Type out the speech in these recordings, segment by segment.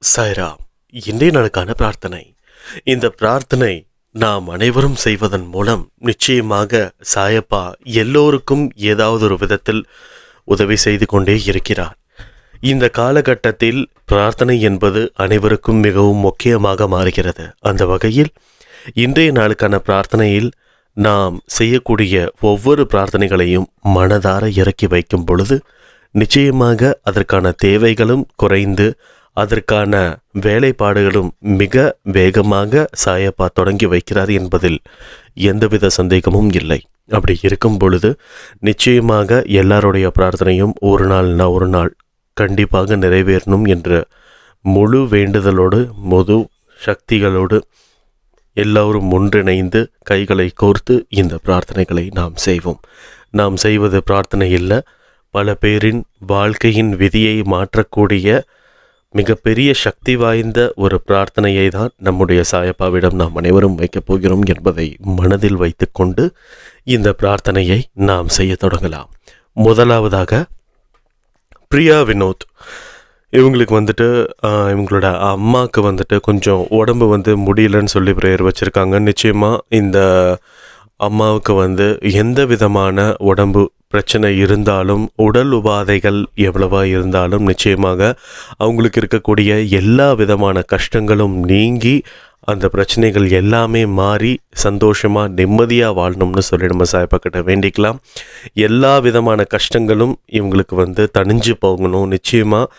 சாய்ராம். இன்றைய நாளுக்கான பிரார்த்தனை. இந்த பிரார்த்தனை நாம் அனைவரும் செய்வதன் மூலம் நிச்சயமாக சாயப்பா எல்லோருக்கும் ஏதாவது ஒரு விதத்தில் உதவி செய்து கொண்டே இருக்கிறார். இந்த காலகட்டத்தில் பிரார்த்தனை என்பது அனைவருக்கும் மிகவும் முக்கியமாக மாறுகிறது. அந்த வகையில் இன்றைய நாளுக்கான பிரார்த்தனையில் நாம் செய்யக்கூடிய ஒவ்வொரு பிரார்த்தனைகளையும் மனதார இறக்கி வைக்கும் பொழுது நிச்சயமாக அதற்கான தேவைகளும் குறைந்து அதற்கான வேலைப்பாடுகளும் மிக வேகமாக சாயப்பா தொடங்கி வைக்கிறார் என்பதில் எந்தவித சந்தேகமும் இல்லை. அப்படி இருக்கும் பொழுது நிச்சயமாக எல்லாருடைய பிரார்த்தனையும் ஒரு நாள் கண்டிப்பாக நிறைவேறணும் என்ற முழு வேண்டுதலோடு முழு சக்திகளோடு எல்லோரும் ஒன்றிணைந்து கைகளை கோர்த்து இந்த பிரார்த்தனைகளை நாம் செய்வோம். நாம் செய்வது பிரார்த்தனை இல்லை, பல பேரின் வாழ்க்கையின் விதியை மாற்றக்கூடிய மிகப்பெரிய சக்தி வாய்ந்த ஒரு பிரார்த்தனையை தான் நம்முடைய சாயப்பாவிடம் நாம் அனைவரும் வைக்கப் போகிறோம் என்பதை மனதில் வைத்துக்கொண்டு இந்த பிரார்த்தனையை நாம் செய்ய தொடங்கலாம். முதலாவதாக பிரியா வினோத், இவங்களுக்கு இவங்களோட அம்மாவுக்கு கொஞ்சம் உடம்பு முடியலன்னு சொல்லி ப்ரேயர் வச்சுருக்காங்க. நிச்சயமாக இந்த அம்மாவுக்கு எந்த விதமான உடம்பு பிரச்சனை இருந்தாலும், உடல் உபாதைகள் எவ்வளவா இருந்தாலும் நிச்சயமாக அவங்களுக்கு இருக்கக்கூடிய எல்லா விதமான கஷ்டங்களும் நீங்கி அந்த பிரச்சனைகள் எல்லாமே மாறி சந்தோஷமாக நிம்மதியாக வாழணும்னு சொல்லி நம்ம சாயப்பாக்கிட்ட வேண்டிக்கலாம். எல்லா விதமான கஷ்டங்களும் இவங்களுக்கு தணிஞ்சு போகணும். நிச்சயமாக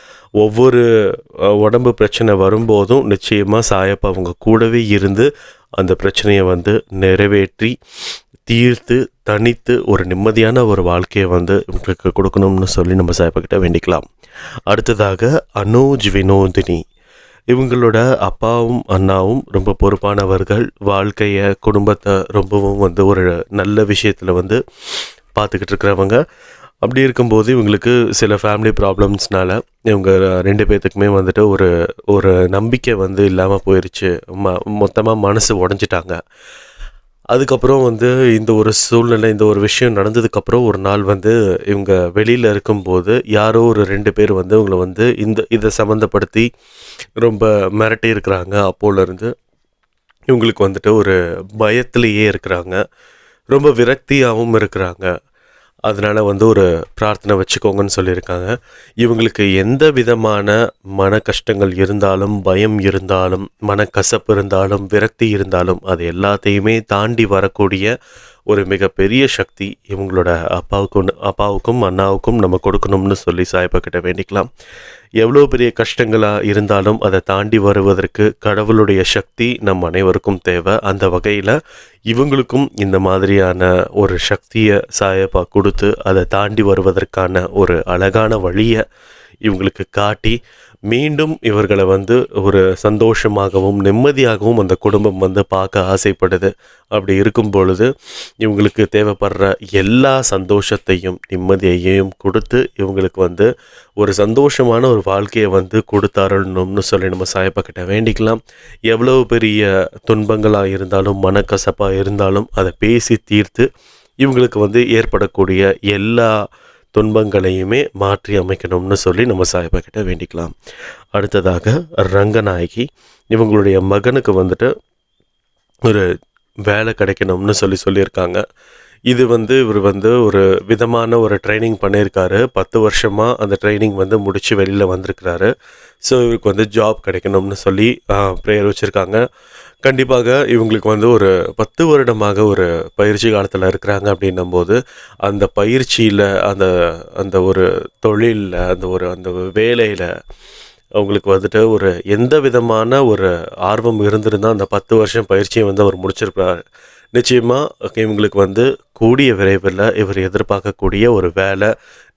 ஒவ்வொரு உடம்பு பிரச்சனை வரும்போதும் நிச்சயமாக சாயப்பா அவங்க கூடவே இருந்து அந்த பிரச்சனையை நிறைவேற்றி தீர்த்து தனித்து ஒரு நிம்மதியான ஒரு வாழ்க்கையை இவங்களுக்கு கொடுக்கணும்னு சொல்லி நம்ம சாயப்பாக்கிட்ட வேண்டிக்கலாம். அடுத்ததாக அனோஜ் வினோதினி, இவங்களோட அப்பாவும் அண்ணாவும் ரொம்ப பொறுப்பானவர்கள். வாழ்க்கையை குடும்பத்தை ரொம்பவும் ஒரு நல்ல விஷயத்தில் பார்த்துக்கிட்டு இருக்கிறவங்க. அப்படி இருக்கும்போது இவங்களுக்கு சில ஃபேமிலி ப்ராப்ளம்ஸ்னால இவங்க ரெண்டு பேர்த்துக்குமே ஒரு நம்பிக்கை இல்லாமல் போயிடுச்சு. மொத்தமாக மனசு உடஞ்சிட்டாங்க. அதுக்கப்புறம் இந்த ஒரு சூழ்நிலை, இந்த ஒரு விஷயம் நடந்ததுக்கப்புறம் ஒரு நாள் இவங்க வெளியில் இருக்கும்போது யாரோ ஒரு ரெண்டு பேர் இவங்களை இதை சம்மந்தப்படுத்தி ரொம்ப மிரட்டி இருக்கிறாங்க. அப்போலேருந்து இவங்களுக்கு ஒரு பயத்திலேயே இருக்கிறாங்க, ரொம்ப விரக்தியாகவும் இருக்கிறாங்க. அதனால் ஒரு பிரார்த்தனை வச்சுக்கோங்கன்னு சொல்லியிருக்காங்க. இவங்களுக்கு எந்த விதமான மன கஷ்டங்கள் இருந்தாலும், பயம் இருந்தாலும், மனக்கசப்பு இருந்தாலும், விரக்தி இருந்தாலும் அது எல்லாத்தையுமே தாண்டி வரக்கூடிய ஒரு மிகப்பெரிய சக்தி இவங்களோட அப்பாவுக்கும் அண்ணாவுக்கும் நம்ம கொடுக்கணும்னு சொல்லி சாயப்பாக்கிட்ட வேண்டிக்கலாம். எவ்வளோ பெரிய கஷ்டங்களாக இருந்தாலும் அதை தாண்டி வருவதற்கு கடவுளுடைய சக்தி நம் அனைவருக்கும் தேவை. அந்த வகையில் இவங்களுக்கும் இந்த மாதிரியான ஒரு சக்தியை சாயப்பா கொடுத்து அதை தாண்டி வருவதற்கான ஒரு அழகான வழியை இவங்களுக்கு காட்டி மீண்டும் இவர்களை ஒரு சந்தோஷமாகவும் நிம்மதியாகவும் அந்த குடும்பம் பார்க்க ஆசைப்படுது. அப்படி இருக்கும் பொழுது இவங்களுக்கு தேவைப்படுற எல்லா சந்தோஷத்தையும் நிம்மதியையும் கொடுத்து இவங்களுக்கு ஒரு சந்தோஷமான ஒரு வாழ்க்கையை கொடுத்தாரணும்னு சொல்லி நம்ம சாயப்பாக்கிட்ட வேண்டிக்கலாம். எவ்வளோ பெரிய துன்பங்களாக இருந்தாலும், மனக்கசப்பாக இருந்தாலும் அதை பேசி தீர்த்து இவங்களுக்கு ஏற்படக்கூடிய எல்லா துன்பங்களையுமே மாற்றி அமைக்கணும்னு சொல்லி நம்ம சாயப்பாக்கிட்ட வேண்டிக்கலாம். அடுத்ததாக ரங்கநாயகி, இவங்களுடைய மகனுக்கு ஒரு வேலை கிடைக்கணும்னு சொல்லியிருக்காங்க. இது இவர் ஒரு விதமான ஒரு ட்ரைனிங் பண்ணியிருக்காரு. 10 வருஷமாக அந்த ட்ரைனிங் முடித்து வெளியில் வந்திருக்கிறாரு. ஸோ இவருக்கு ஜாப் கிடைக்கணும்னு சொல்லி ப்ரேயர் வச்சுருக்காங்க. கண்டிப்பாக இவங்களுக்கு ஒரு 10 வருடமாக ஒரு பயிற்சி காலத்தில் இருக்கிறாங்க. அப்படின்னும்போது அந்த பயிற்சியில் அந்த அந்த ஒரு தொழிலில் அந்த வேலையில் அவங்களுக்கு ஒரு எந்த விதமான ஒரு ஆர்வம் இருந்திருந்தால் அந்த 10 வருஷம் பயிற்சியை அவர் முடிச்சிருப்பார். நிச்சயமாக இவங்களுக்கு கூடிய விரைவில் இவர் எதிர்பார்க்கக்கூடிய ஒரு வேலை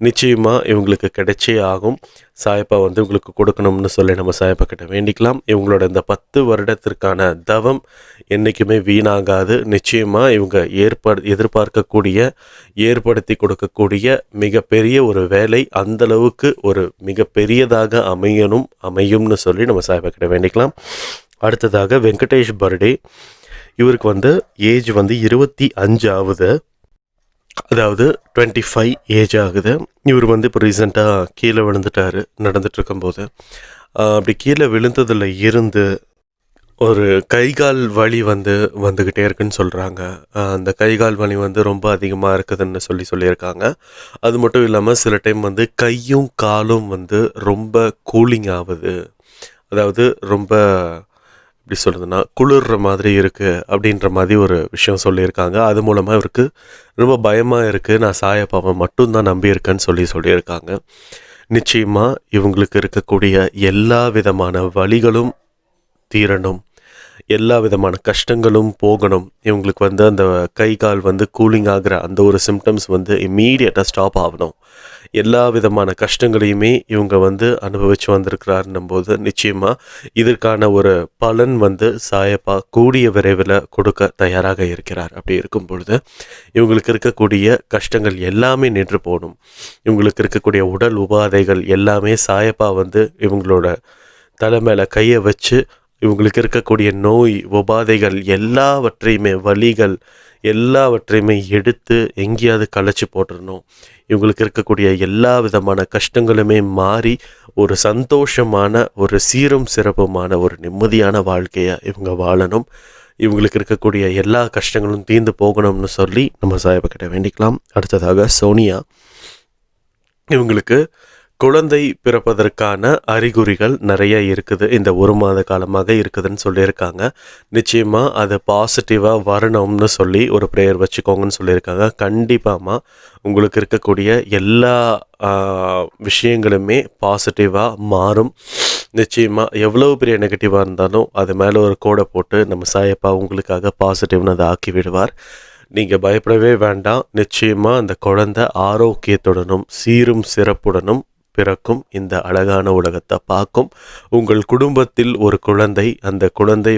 நிச்சயமாக இவங்களுக்கு கிடைச்சே ஆகும். சாயப்பா இவங்களுக்கு கொடுக்கணும்னு சொல்லி நம்ம சாயப்பாக்கிட்ட வேண்டிக்கலாம். இவங்களோட இந்த 10 வருடத்திற்கான தவம் என்றைக்குமே வீணாகாது. நிச்சயமாக இவங்க எதிர்பார்க்கக்கூடிய ஏற்படுத்தி கொடுக்கக்கூடிய மிகப்பெரிய ஒரு வேலை அந்தளவுக்கு ஒரு மிகப்பெரியதாக அமையும்னு சொல்லி நம்ம சாயப்பாக்கிட்ட வேண்டிக்கலாம். அடுத்ததாக வெங்கடேஷ் பர்டே, இவருக்கு ஏஜ் 25 ஆகுது. அதாவது 25 ஏஜ் ஆகுது. இவர் இப்போ ரீசெண்டாக கீழே விழுந்துட்டார் நடந்துட்டு இருக்கும்போது. அப்படி கீழே விழுந்ததில் இருந்து ஒரு கை கால் வலி வந்துக்கிட்டே இருக்குன்னு சொல்கிறாங்க. அந்த கை கால் வலி ரொம்ப அதிகமாக இருக்குதுன்னு சொல்லியிருக்காங்க. அது மட்டும் இல்லாமல் சில டைம் கையும் காலும் ரொம்ப கூலிங் ஆகுது. அதாவது ரொம்ப எப்படி சொல்கிறதுன்னா குளிர்ற மாதிரி இருக்குது அப்படின்ற மாதிரி ஒரு விஷயம் சொல்லியிருக்காங்க. அது மூலமாக இவருக்கு ரொம்ப பயமாக இருக்குது, நான் சாயப்பாவை மட்டும்தான் நம்பியிருக்கேன்னு சொல்லியிருக்காங்க. நிச்சயமாக இவங்களுக்கு இருக்கக்கூடிய எல்லா விதமான வலிகளும் தீரணும், எல்லா விதமான கஷ்டங்களும் போகணும். இவங்களுக்கு அந்த கை கால் கூலிங் ஆகிற அந்த ஒரு சிம்டம்ஸ் இம்மீடியட்டாக ஸ்டாப் ஆகணும். எல்லா விதமான கஷ்டங்களையுமே இவங்க அனுபவித்து வந்திருக்கிறாருன்னும் போது நிச்சயமாக இதற்கான ஒரு பலன் சாயப்பா கூடிய விரைவில் கொடுக்க தயாராக இருக்கிறார். அப்படி இருக்கும் பொழுது இவங்களுக்கு இருக்கக்கூடிய கஷ்டங்கள் எல்லாமே நின்று போகணும். இவங்களுக்கு இருக்கக்கூடிய உடல் உபாதைகள் எல்லாமே சாயப்பா இவங்களோட தலை மேலே கையை வச்சு இவங்களுக்கு இருக்கக்கூடிய நோய் உபாதைகள் எல்லாவற்றையுமே வலிகள் எல்லாவற்றையுமே எடுத்து எங்கேயாவது களைச்சி போட்டுடணும். இவங்களுக்கு இருக்கக்கூடிய எல்லா விதமான கஷ்டங்களுமே மாறி ஒரு சந்தோஷமான ஒரு சீரும் சிறப்புமான ஒரு நிம்மதியான வாழ்க்கையை இவங்க வாழணும். இவங்களுக்கு இருக்கக்கூடிய எல்லா கஷ்டங்களும் தீர்ந்து போகணும்னு சொல்லி நம்ம சாயப்பா கிட்ட வேண்டிக்கலாம். அடுத்ததாக சோனியா, இவங்களுக்கு குழந்தை பிறப்பதற்கான அறிகுறிகள் நிறைய இருக்குது, இந்த 1 மாத காலமாக இருக்குதுன்னு சொல்லியிருக்காங்க. நிச்சயமாக அது பாசிட்டிவாக வரணும்னு சொல்லி ஒரு ப்ரேயர் வச்சுக்கோங்கன்னு சொல்லியிருக்காங்க. கண்டிப்பாக உங்களுக்கு இருக்கக்கூடிய எல்லா விஷயங்களுமே பாசிட்டிவாக மாறும். நிச்சயமாக எவ்வளோ பெரிய நெகட்டிவாக இருந்தாலும் அது மேலே ஒரு கோடை போட்டு நம்ம சாயப்பா உங்களுக்காக பாசிட்டிவ்னு அதை ஆக்கி விடுவார். நீங்கள் பயப்படவே வேண்டாம். நிச்சயமாக அந்த குழந்தை ஆரோக்கியத்துடனும் சீரும் சிறப்புடனும் பிறக்கும், இந்த அழகான உலகத்தை பார்க்கும். உங்கள் குடும்பத்தில் ஒரு குழந்தை, அந்த குழந்தை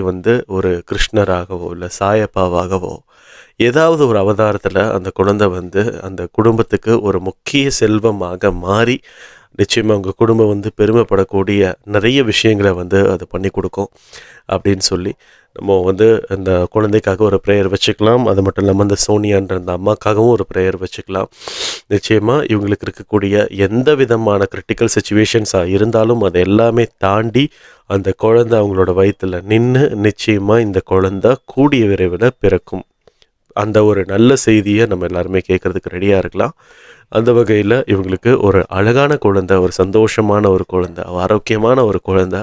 ஒரு கிருஷ்ணராகவோ இல்லை சாயப்பாவாகவோ ஏதாவது ஒரு அவதாரத்தில் அந்த குழந்தை அந்த குடும்பத்துக்கு ஒரு முக்கிய செல்வமாக மாறி நிச்சயமாக உங்கள் குடும்பம் பெருமைப்படக்கூடிய நிறைய விஷயங்களை அது பண்ணி கொடுக்கும் அப்படின்னு சொல்லி நம்ம அந்த குழந்தைக்காக ஒரு ப்ரேயர் வச்சுக்கலாம். அது மட்டும் இல்லாமல் அந்த சோனியான்ற அந்த அம்மாக்காகவும் ஒரு ப்ரேயர் வச்சுக்கலாம். நிச்சயமாக இவங்களுக்கு இருக்கக்கூடிய எந்த விதமான கிரிட்டிக்கல் சுச்சுவேஷன்ஸாக இருந்தாலும் அதை எல்லாமே தாண்டி அந்த குழந்தை அவங்களோட வயிற்றில் நின்று நிச்சயமாக இந்த குழந்தை கூடிய விரைவில் பிறக்கும். அந்த ஒரு நல்ல செய்தியை நம்ம எல்லாருமே கேட்குறதுக்கு ரெடியாக இருக்கலாம். அந்த வகையில் இவங்களுக்கு ஒரு அழகான குழந்தை, ஒரு சந்தோஷமான ஒரு குழந்தை, ஆரோக்கியமான ஒரு குழந்தை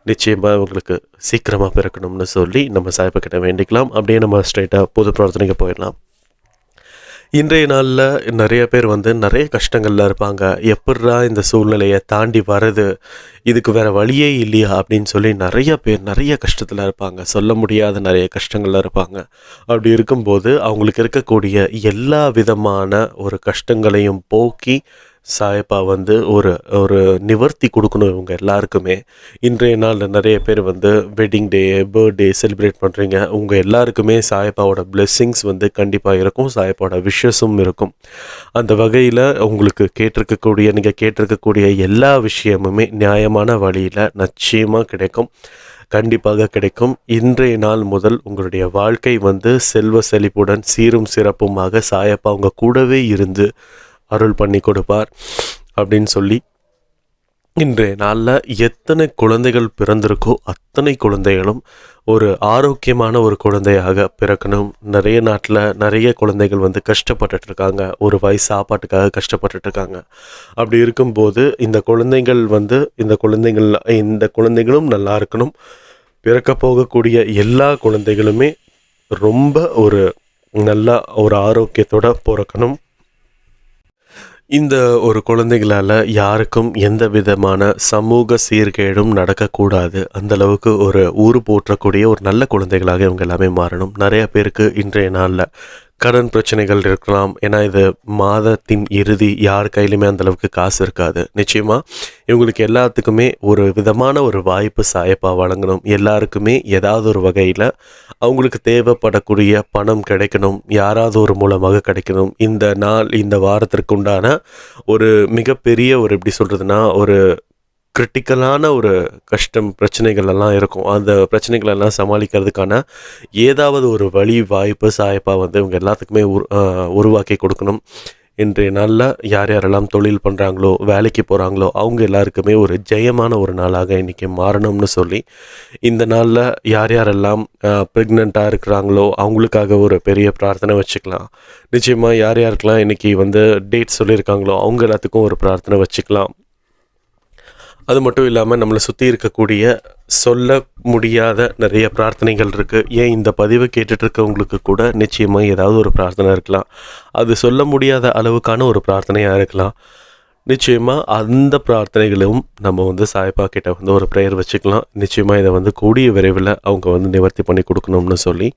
நிச்சயமாக இவங்களுக்கு சீக்கிரமாக பிறக்கணும்னு சொல்லி நம்ம சாயப்பா கிட்ட வேண்டிக்கலாம். அப்படியே நம்ம ஸ்ட்ரைட்டாக பொது பிரார்த்தனைக்கு போயிடலாம். இன்றைய நாளில் நிறைய பேர் நிறைய கஷ்டங்களில் இருப்பாங்க. எப்பட்றா இந்த சூழ்நிலையை தாண்டி வர்றது, இதுக்கு வேறு வழியே இல்லையா அப்படின்னு சொல்லி நிறைய பேர் நிறைய கஷ்டத்தில் இருப்பாங்க, சொல்ல முடியாத நிறைய கஷ்டங்களில் இருப்பாங்க. அப்படி இருக்கும்போது அவங்களுக்கு இருக்கக்கூடிய எல்லா விதமான ஒரு கஷ்டங்களையும் போக்கி சாயப்பா ஒரு ஒரு நிவர்த்தி கொடுக்கணும் இவங்க எல்லாருக்குமே. இன்றைய நாளில் நிறைய பேர் வெட்டிங் டே, பர்த்டே செலிப்ரேட் பண்ணுறீங்க. உங்கள் எல்லாருக்குமே சாயப்பாவோட பிளெஸ்ஸிங்ஸ் கண்டிப்பாக இருக்கும், சாயப்பாவோட விஷஸும் இருக்கும். அந்த வகையில் உங்களுக்கு நீங்கள் கேட்டிருக்கக்கூடிய எல்லா விஷயமுமே நியாயமான வழியில் நிச்சயமாக கிடைக்கும், கண்டிப்பாக கிடைக்கும். இன்றைய நாள் முதல் உங்களுடைய வாழ்க்கை செல்வ செழிப்புடன் சீரும் சிறப்புமாக சாயப்பா உங்கள் கூடவே இருந்து அருள் பண்ணி கொடுப்பார் அப்படின்னு சொல்லி இன்றைய நாளில் எத்தனை குழந்தைகள் பிறந்திருக்கோ அத்தனை குழந்தைகளும் ஒரு ஆரோக்கியமான ஒரு குழந்தையாக பிறக்கணும். நிறைய நாட்டில் நிறைய குழந்தைகள் கஷ்டப்பட்டுட்டு இருக்காங்க, ஒரு வயசு சாப்பாட்டுக்காக கஷ்டப்பட்டுட்டு இருக்காங்க. அப்படி இருக்கும்போது இந்த குழந்தைகள் இந்த குழந்தைகளும் நல்லா இருக்கணும். பிறக்க போகக்கூடிய எல்லா குழந்தைகளுமே ரொம்ப ஒரு நல்ல ஒரு ஆரோக்கியத்தோட பிறக்கணும். இந்த ஒரு குழந்தைகளால் யாருக்கும் எந்த விதமான சமூக சீர்கேடும் நடக்கக்கூடாது. அந்தளவுக்கு ஒரு ஊர் போற்றக்கூடிய ஒரு நல்ல குழந்தைகளாக இவங்க எல்லாமே மாறணும். நிறைய பேருக்கு இன்றைய நாளில் கடன் பிரச்சனைகள் இருக்கலாம். ஏன்னா இது மாதத்தின் இறுதி, யார் கையிலுமே அந்தளவுக்கு காசு இருக்காது. நிச்சயமாக இவங்களுக்கு எல்லாத்துக்குமே ஒரு விதமான ஒரு வாய்ப்பு சாயப்பா வழங்கணும். எல்லாருக்குமே ஏதாவது ஒரு வகையில் அவங்களுக்கு தேவைப்படக்கூடிய பணம் கிடைக்கணும், யாராவது ஒரு மூலமாக கிடைக்கணும். இந்த வாரத்திற்கு உண்டான ஒரு மிகப்பெரிய ஒரு எப்படி சொல்கிறதுனா ஒரு கிரிட்டிக்கலான ஒரு கஷ்டம் பிரச்சனைகள் எல்லாம் இருக்கும். அந்த பிரச்சனைகள் எல்லாம் சமாளிக்கிறதுக்கான ஏதாவது ஒரு வழி வாய்ப்பு சாயப்பா இவங்க எல்லாத்துக்குமே உருவாக்கி கொடுக்கணும். இன்றைய நாளில் யார் யாரெல்லாம் தொழில் பண்ணுறாங்களோ வேலைக்கு போகிறாங்களோ அவங்க எல்லாருக்குமே ஒரு ஜெயமான ஒரு நாளாக இன்றைக்கி மாறணும்னு சொல்லி இந்த நாளில் யார் யாரெல்லாம் ப்ரெக்னெண்ட்டாக இருக்கிறாங்களோ அவங்களுக்காக ஒரு பெரிய பிரார்த்தனை வச்சுக்கலாம். நிச்சயமாக யார் யாருக்கெல்லாம் இன்றைக்கி டேட் சொல்லியிருக்காங்களோ அவங்க எல்லாத்துக்கும் ஒரு பிரார்த்தனை வச்சுக்கலாம். அது மட்டும் இல்லாமல் நம்மளை சுற்றி இருக்கக்கூடிய சொல்ல முடியாத நிறைய பிரார்த்தனைகள் இருக்குது. ஏன் இந்த பதிவை கேட்டுட்ருக்கவங்களுக்கு கூட நிச்சயமாக ஏதாவது ஒரு பிரார்த்தனை இருக்கலாம். அது சொல்ல முடியாத அளவுக்கான ஒரு பிரார்த்தனையாக இருக்கலாம். நிச்சயமாக அந்த பிரார்த்தனைகளும் நம்ம சாயப்பா கிட்ட ஒரு ப்ரேயர் வச்சுக்கலாம். நிச்சயமாக இதை கூடிய விரைவில் அவங்க நிவர்த்தி பண்ணி கொடுக்கணும்னு சொல்லி,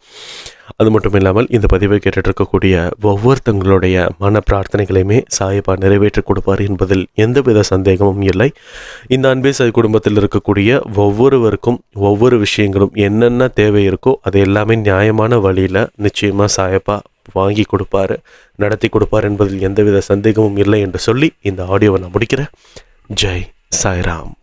அது மட்டும் இல்லாமல் இந்த பதிவை கேட்டுட்ருக்கக்கூடிய ஒவ்வொருத்தங்களுடைய மன பிரார்த்தனைகளையுமே சாயப்பா நிறைவேற்றி கொடுப்பார் என்பதில் எந்தவித சந்தேகமும் இல்லை. இந்த அன்பே சாய் குடும்பத்தில் இருக்கக்கூடிய ஒவ்வொருவருக்கும் ஒவ்வொரு விஷயங்களும் என்னென்ன தேவை இருக்கோ அது எல்லாமே நியாயமான வழியில் நிச்சயமாக சாயப்பா வாங்கி கொடுப்பார், நடத்தி கொடுப்பார் என்பதில் எந்தவித சந்தேகமும் இல்லை என்று சொல்லி இந்த ஆடியோவை நான் முடிக்கிறேன். ஜெய் சாய்ராம்.